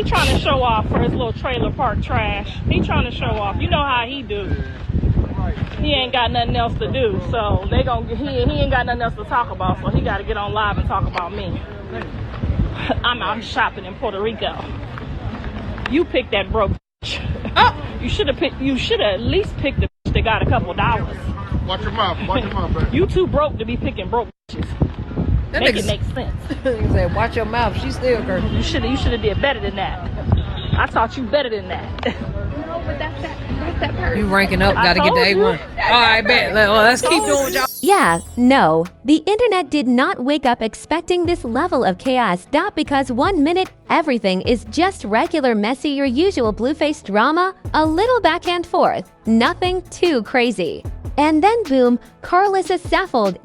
he trying to show off for his little trailer park trash. He trying to show off. You know how he do. He ain't got nothing else to do, so he ain't got nothing else to talk about, so he got to get on live and talk about me. I'm out shopping in Puerto Rico. You picked that broke bitch. Oh. You should have at least picked the bitch that got a couple dollars. Watch your mouth, baby. You too broke to be picking broke bitches. Make it make sense. He said, watch your mouth. She's still cursing. You should have did better than that. I taught you better than that. No, but that's that person. You ranking up, gotta get to A1. All right, bet. Let's keep going, y'all. Yeah, no. The internet did not wake up expecting this level of chaos. Not because 1 minute everything is just regular, messy, your usual Blueface drama, a little back and forth, nothing too crazy. And then boom, Karlissa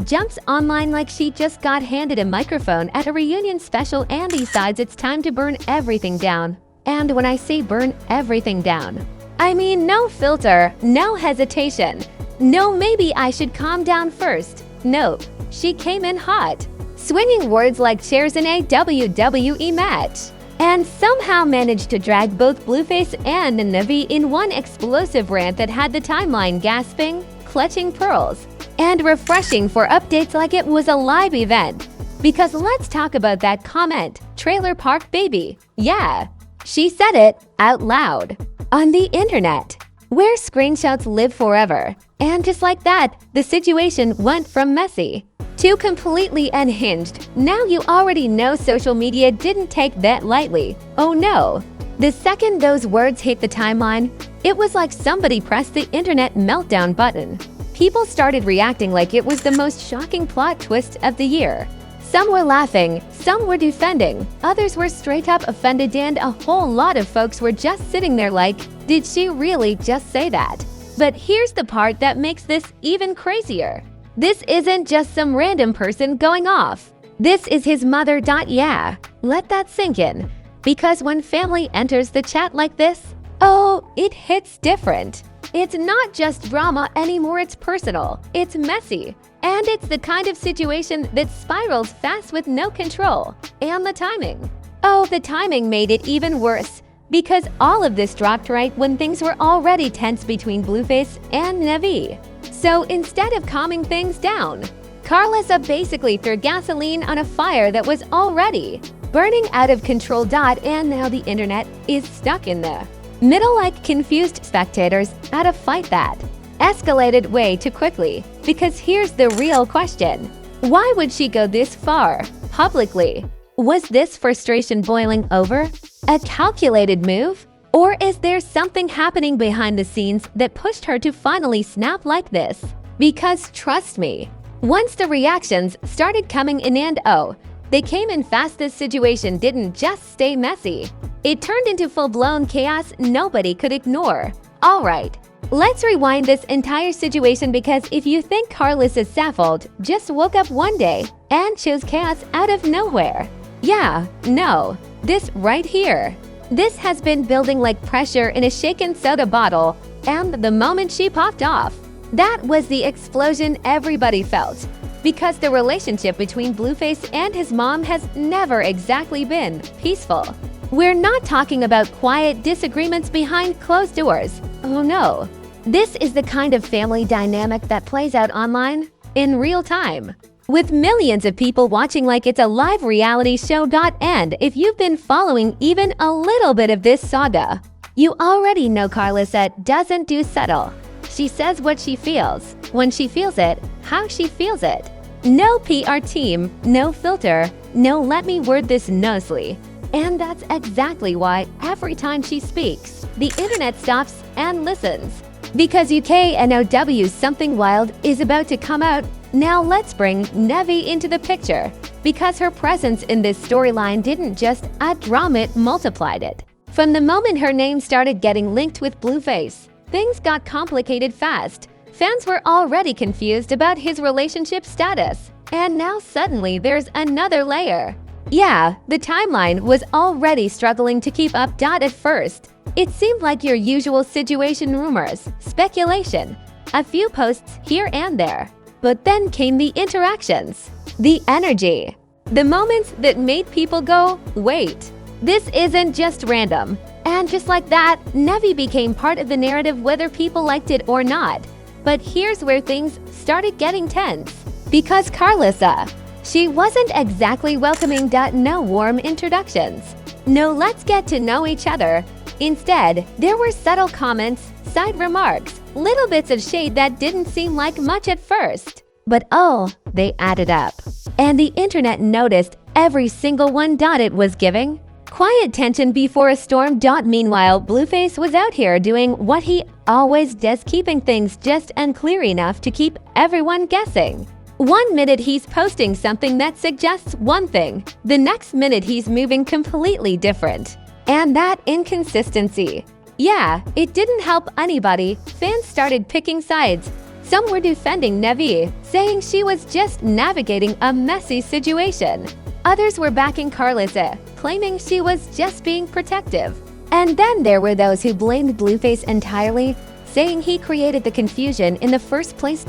jumps online like she just got handed a microphone at a reunion special and decides it's time to burn everything down. And when I say burn everything down, I mean no filter, no hesitation. No, maybe I should calm down first. Nope, she came in hot, swinging words like chairs in a WWE match, and somehow managed to drag both Blueface and Nevaeh in one explosive rant that had the timeline gasping, clutching pearls, and refreshing for updates like it was a live event. Because let's talk about that comment, trailer park baby. Yeah, she said it out loud on the internet, where screenshots live forever. And just like that, the situation went from messy to completely unhinged. Now you already know social media didn't take that lightly. Oh no. The second those words hit the timeline, it was like somebody pressed the internet meltdown button. People started reacting like it was the most shocking plot twist of the year. Some were laughing, some were defending, others were straight up offended, and a whole lot of folks were just sitting there like, did she really just say that? But here's the part that makes this even crazier. This isn't just some random person going off. This is his mother. Yeah, let that sink in. Because when family enters the chat like this, oh, it hits different. It's not just drama anymore, it's personal, it's messy, and it's the kind of situation that spirals fast with no control. And the timing. Oh, the timing made it even worse. Because all of this dropped right when things were already tense between Blueface and Nevaeh. So instead of calming things down, Karlissa basically threw gasoline on a fire that was already burning out of control. And now the internet is stuck in the middle like confused spectators at a fight that escalated way too quickly. Because here's the real question. Why would she go this far publicly? Was this frustration boiling over? A calculated move? Or is there something happening behind the scenes that pushed her to finally snap like this? Because trust me, once the reactions started coming in, and oh, they came in fast, this situation didn't just stay messy. It turned into full-blown chaos nobody could ignore. Alright, let's rewind this entire situation, because if you think Karlissa just woke up one day and chose chaos out of nowhere, yeah, no, this right here. This has been building like pressure in a shaken soda bottle, and the moment she popped off, that was the explosion everybody felt. Because the relationship between Blueface and his mom has never exactly been peaceful. We're not talking about quiet disagreements behind closed doors. Oh no. This is the kind of family dynamic that plays out online in real time, with millions of people watching like it's a live reality show. And if you've been following even a little bit of this saga, you already know Karlissa doesn't do subtle. She says what she feels, when she feels it, how she feels it. No PR team, no filter, no let me word this nicely. And that's exactly why every time she speaks, the internet stops and listens. Because UKNOW something wild is about to come out. Now let's bring Nevaeh into the picture, because her presence in this storyline didn't just add drama, it multiplied it. From the moment her name started getting linked with Blueface, things got complicated fast. Fans were already confused about his relationship status, and now suddenly there's another layer. Yeah, the timeline was already struggling to keep up. At first, it seemed like your usual situation, rumors, speculation, a few posts here and there. But then came the interactions, the energy, the moments that made people go, wait. This isn't just random. And just like that, Nevaeh became part of the narrative whether people liked it or not. But here's where things started getting tense. Because Karlissa, she wasn't exactly welcoming. No warm introductions. No let's get to know each other. Instead, there were subtle comments, side remarks, little bits of shade that didn't seem like much at first. But oh, they added up. And the internet noticed every single one. It was giving quiet tension before a storm. Meanwhile, Blueface was out here doing what he always does, keeping things just unclear enough to keep everyone guessing. 1 minute he's posting something that suggests one thing, the next minute he's moving completely different. And that inconsistency, yeah, it didn't help anybody. Fans started picking sides. Some were defending Nevaeh, saying she was just navigating a messy situation. Others were backing Karlissa, claiming she was just being protective. And then there were those who blamed Blueface entirely, saying he created the confusion in the first place.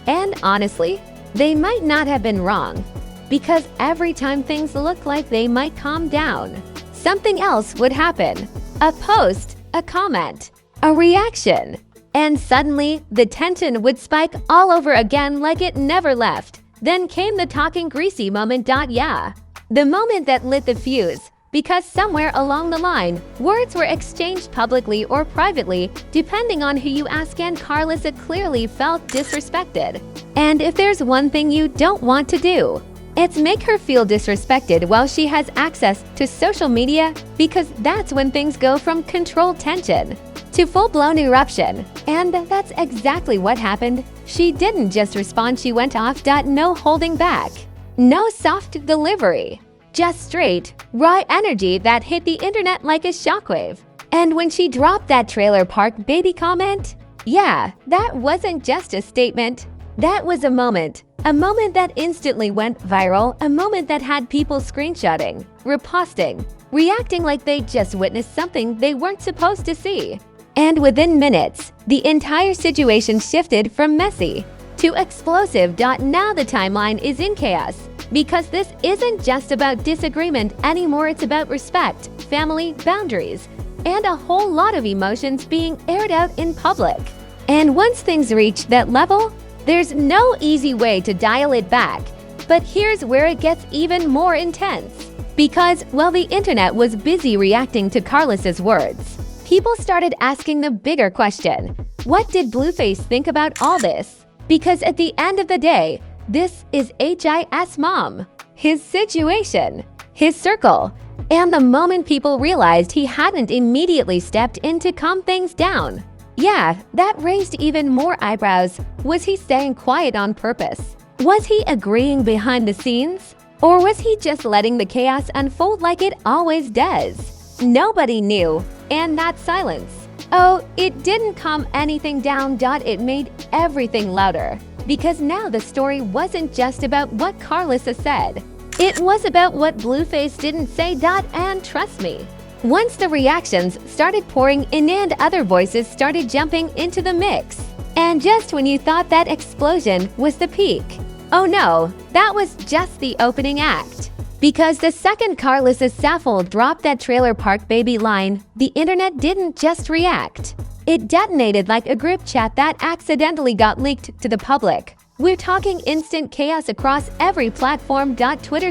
And honestly, they might not have been wrong, because every time things looked like they might calm down, something else would happen. A post, a comment, a reaction. And suddenly, the tension would spike all over again like it never left. Then came the talking greasy moment. Yeah, the moment that lit the fuse. Because somewhere along the line, words were exchanged publicly or privately, depending on who you ask, and Karlissa clearly felt disrespected. And if there's one thing you don't want to do, it's make her feel disrespected while she has access to social media, because that's when things go from controlled tension to full-blown eruption. And that's exactly what happened. She didn't just respond, she went off. No holding back. No soft delivery. Just straight, raw energy that hit the internet like a shockwave. And when she dropped that trailer park baby comment, yeah, that wasn't just a statement. That was a moment that instantly went viral, a moment that had people screenshotting, reposting, reacting like they just witnessed something they weren't supposed to see. And within minutes, the entire situation shifted from messy to explosive. Now the timeline is in chaos. Because this isn't just about disagreement anymore, it's about respect, family, boundaries, and a whole lot of emotions being aired out in public. And once things reach that level, there's no easy way to dial it back. But here's where it gets even more intense. Because while the internet was busy reacting to Karlissa's words, people started asking the bigger question: what did Blueface think about all this? Because at the end of the day, this is his mom, his situation, his circle. And the moment people realized he hadn't immediately stepped in to calm things down, yeah, that raised even more eyebrows. Was he staying quiet on purpose? Was he agreeing behind the scenes? Or was he just letting the chaos unfold like it always does? Nobody knew, and that silence, oh, it didn't calm anything down. It made everything louder. Because now the story wasn't just about what Karlissa said. It was about what Blueface didn't say. And trust me, once the reactions started pouring in and other voices started jumping into the mix, and just when you thought that explosion was the peak, oh no, that was just the opening act. Because the second Karlissa Nevaeh dropped that trailer park baby line, the internet didn't just react. It detonated like a group chat that accidentally got leaked to the public. We're talking instant chaos across every platform. Twitter,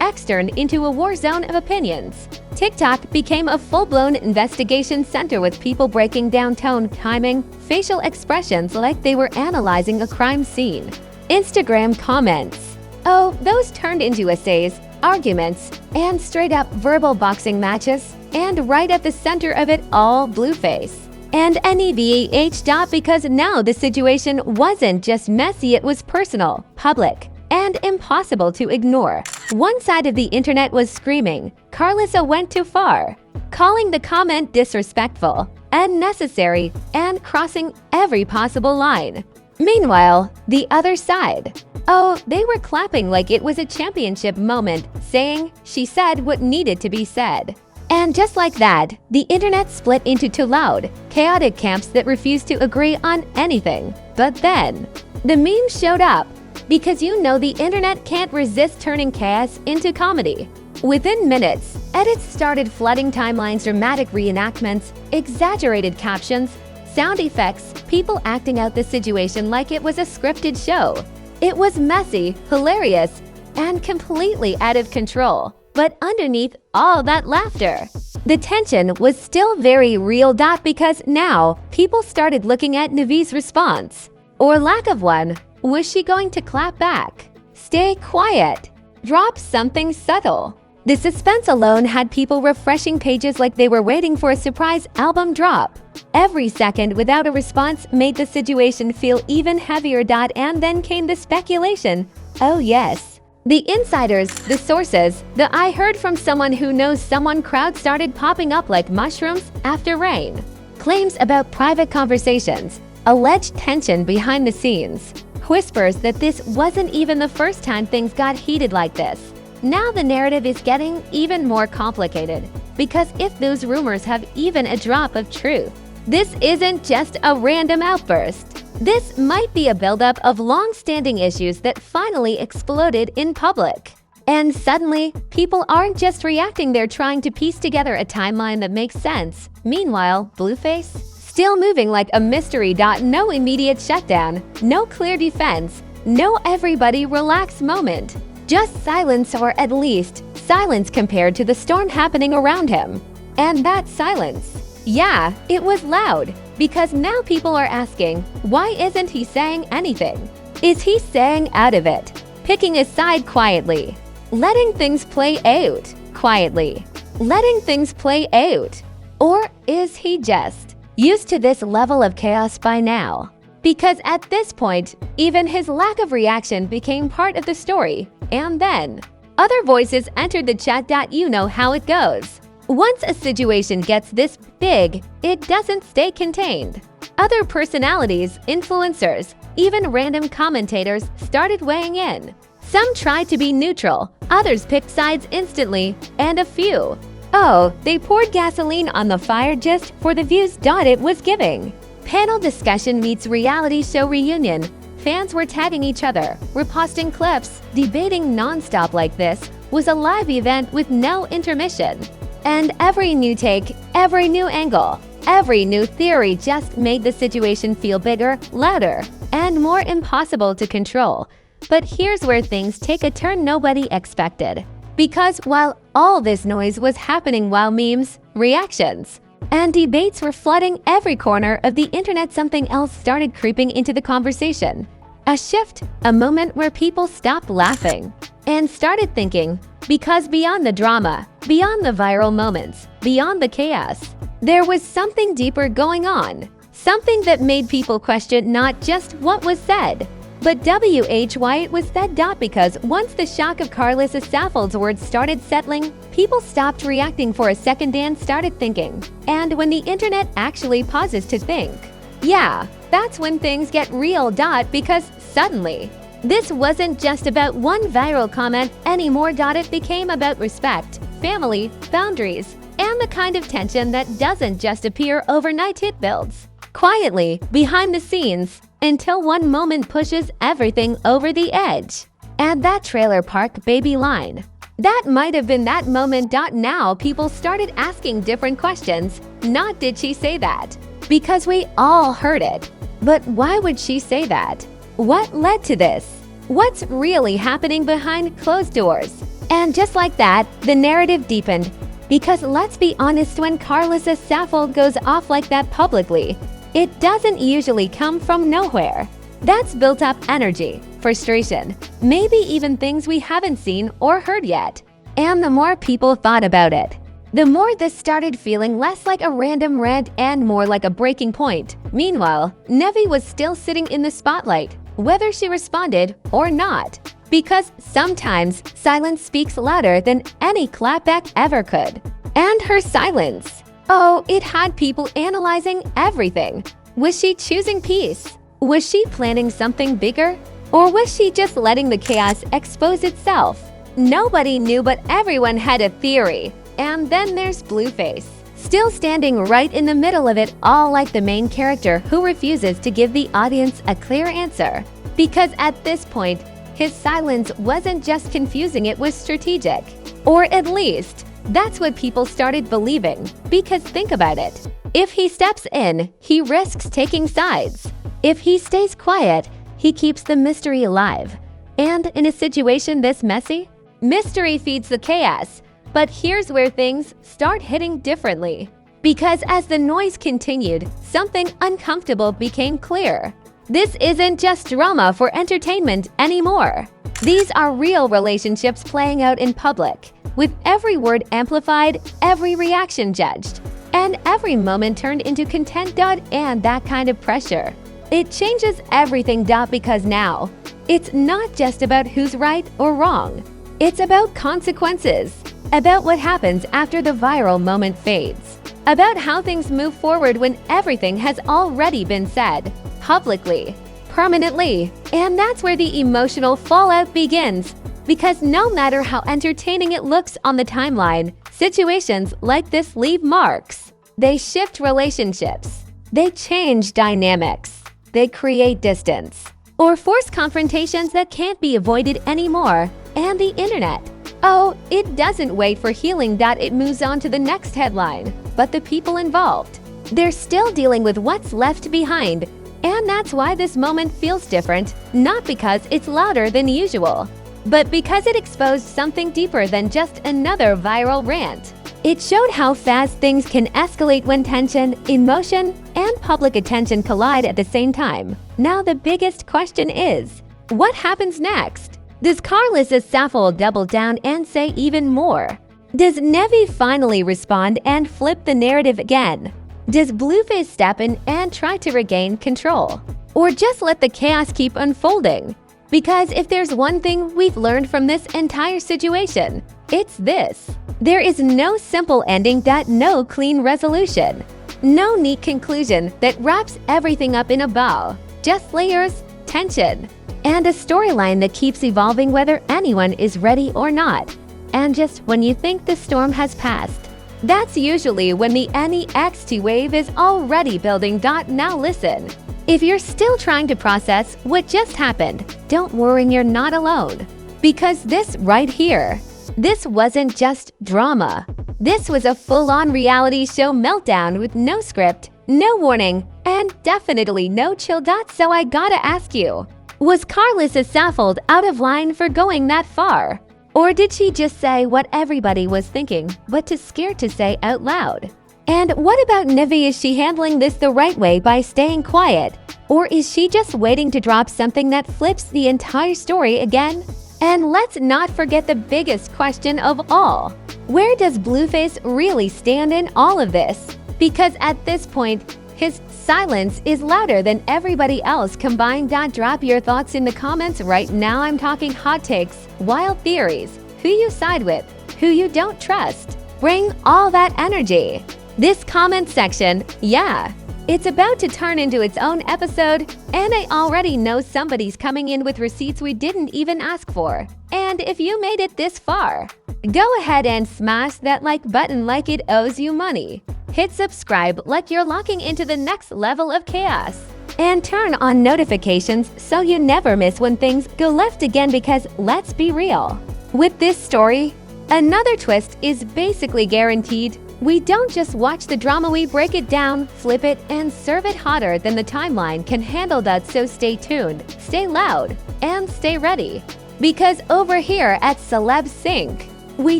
X turned into a war zone of opinions. TikTok became a full-blown investigation center with people breaking down tone, timing, facial expressions like they were analyzing a crime scene. Instagram comments, oh, those turned into essays, arguments, and straight-up verbal boxing matches. And right at the center of it all, Blueface and Nevaeh. Because now the situation wasn't just messy, it was personal, public, and impossible to ignore. One side of the internet was screaming, Karlissa went too far, calling the comment disrespectful, unnecessary, and crossing every possible line. Meanwhile, the other side, oh, they were clapping like it was a championship moment, saying she said what needed to be said. And just like that, the internet split into two loud, chaotic camps that refused to agree on anything. But then, the memes showed up, because you know the internet can't resist turning chaos into comedy. Within minutes, edits started flooding timelines, dramatic reenactments, exaggerated captions, sound effects, people acting out the situation like it was a scripted show. It was messy, hilarious, and completely out of control. But underneath all that laughter, the tension was still very real. Because now, people started looking at Nevaeh's response, or lack of one. Was she going to clap back? Stay quiet? Drop something subtle? The suspense alone had people refreshing pages like they were waiting for a surprise album drop. Every second without a response made the situation feel even heavier. And then came the speculation. Oh yes. The insiders, the sources, the "I heard from someone who knows someone" crowd started popping up like mushrooms after rain. Claims about private conversations, alleged tension behind the scenes, whispers that this wasn't even the first time things got heated like this. Now the narrative is getting even more complicated, because if those rumors have even a drop of truth, this isn't just a random outburst. This might be a buildup of long-standing issues that finally exploded in public. And suddenly, people aren't just reacting, they're trying to piece together a timeline that makes sense. Meanwhile, Blueface? Still moving like a mystery. No immediate shutdown, no clear defense, no everybody relax moment. Just silence, or at least silence compared to the storm happening around him. And that silence, yeah, it was loud, because now people are asking, why isn't he saying anything? Is he staying out of it, picking a side quietly, letting things play out quietly, letting things play out? Or is he just used to this level of chaos by now? Because at this point, even his lack of reaction became part of the story. And then, other voices entered the chat. You know how it goes. Once a situation gets this big, it doesn't stay contained. Other personalities, influencers, even random commentators started weighing in. Some tried to be neutral, others picked sides instantly, and a few, oh, they poured gasoline on the fire just for the views it was giving. Panel discussion meets reality show reunion. Fans were tagging each other, reposting clips, debating non-stop. Like this was a live event with no intermission. And every new take, every new angle, every new theory just made the situation feel bigger, louder, and more impossible to control. But here's where things take a turn nobody expected. Because while all this noise was happening, while memes, reactions, and debates were flooding every corner of the internet, something else started creeping into the conversation. A shift, a moment where people stopped laughing and started thinking. Because beyond the drama, beyond the viral moments, beyond the chaos, there was something deeper going on. Something that made people question not just what was said, but why it was said. Because once the shock of Karlissa Nevaeh's words started settling, people stopped reacting for a second and started thinking. And when the internet actually pauses to think, yeah, that's when things get real. Because suddenly, this wasn't just about one viral comment anymore. It became about respect, family, boundaries, and the kind of tension that doesn't just appear overnight. It builds quietly behind the scenes until one moment pushes everything over the edge. Add that trailer park baby line. That might have been that moment. Now people started asking different questions. Not did she say that? Because we all heard it. But why would she say that? What led to this? What's really happening behind closed doors? And just like that, the narrative deepened. Because let's be honest, when Karlissa Nevaeh goes off like that publicly, it doesn't usually come from nowhere. That's built up energy, frustration, maybe even things we haven't seen or heard yet. And the more people thought about it, the more this started feeling less like a random rant and more like a breaking point. Meanwhile, Nevaeh was still sitting in the spotlight, whether she responded or not. Because sometimes silence speaks louder than any clapback ever could. And her silence, oh, it had people analyzing everything. Was she choosing peace? Was she planning something bigger? Or was she just letting the chaos expose itself? Nobody knew, but everyone had a theory. And then there's Blueface, still standing right in the middle of it all, like the main character who refuses to give the audience a clear answer. Because at this point, his silence wasn't just confusing, it was strategic. Or at least, that's what people started believing. Because think about it. If he steps in, he risks taking sides. If he stays quiet, he keeps the mystery alive. And in a situation this messy, mystery feeds the chaos. But here's where things start hitting differently. Because as the noise continued, something uncomfortable became clear. This isn't just drama for entertainment anymore. These are real relationships playing out in public, with every word amplified, every reaction judged, and every moment turned into content. And that kind of pressure. It changes everything. Because now, it's not just about who's right or wrong. It's about consequences, about what happens after the viral moment fades, about how things move forward when everything has already been said, publicly, permanently. And that's where the emotional fallout begins. Because no matter how entertaining it looks on the timeline, situations like this leave marks. They shift relationships. They change dynamics. They create distance. Or force confrontations that can't be avoided anymore. And the internet, oh, it doesn't wait for healing. It moves on to the next headline. But the people involved, they're still dealing with what's left behind. And that's why this moment feels different, not because it's louder than usual, but because it exposed something deeper than just another viral rant. It showed how fast things can escalate when tension, emotion, and public attention collide at the same time. Now the biggest question is, what happens next? Does Karlissa Nevaeh double down and say even more? Does Nevaeh finally respond and flip the narrative again? Does Blueface step in and try to regain control? Or just let the chaos keep unfolding? Because if there's one thing we've learned from this entire situation, it's this. There is no simple ending. No clean resolution. No neat conclusion that wraps everything up in a bow. Just layers, tension, and a storyline that keeps evolving whether anyone is ready or not. And just when you think the storm has passed, that's usually when the NEXT wave is already building. Now listen. If you're still trying to process what just happened, don't worry, you're not alone. Because this right here, this wasn't just drama. This was a full-on reality show meltdown with no script, no warning, and definitely no chill. So I gotta ask you, was Karlissa Nevaeh out of line for going that far? Or did she just say what everybody was thinking, but too scared to say out loud? And what about Nevaeh? Is she handling this the right way by staying quiet? Or is she just waiting to drop something that flips the entire story again? And let's not forget the biggest question of all. Where does Blueface really stand in all of this? Because at this point, his silence is louder than everybody else combined. Drop your thoughts in the comments right now. I'm talking hot takes, wild theories, who you side with, who you don't trust. Bring all that energy. This comment section, yeah, it's about to turn into its own episode, and I already know somebody's coming in with receipts we didn't even ask for. And if you made it this far, go ahead and smash that like button like it owes you money. Hit subscribe like you're locking into the next level of chaos. And turn on notifications so you never miss when things go left again. Because let's be real, with this story, another twist is basically guaranteed. We don't just watch the drama, we break it down, flip it, and serve it hotter than the timeline can handle. So stay tuned, stay loud, and stay ready. Because over here at Celeb Sync, we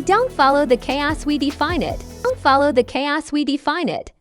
don't follow the chaos, we define it. Don't follow the chaos, we define it.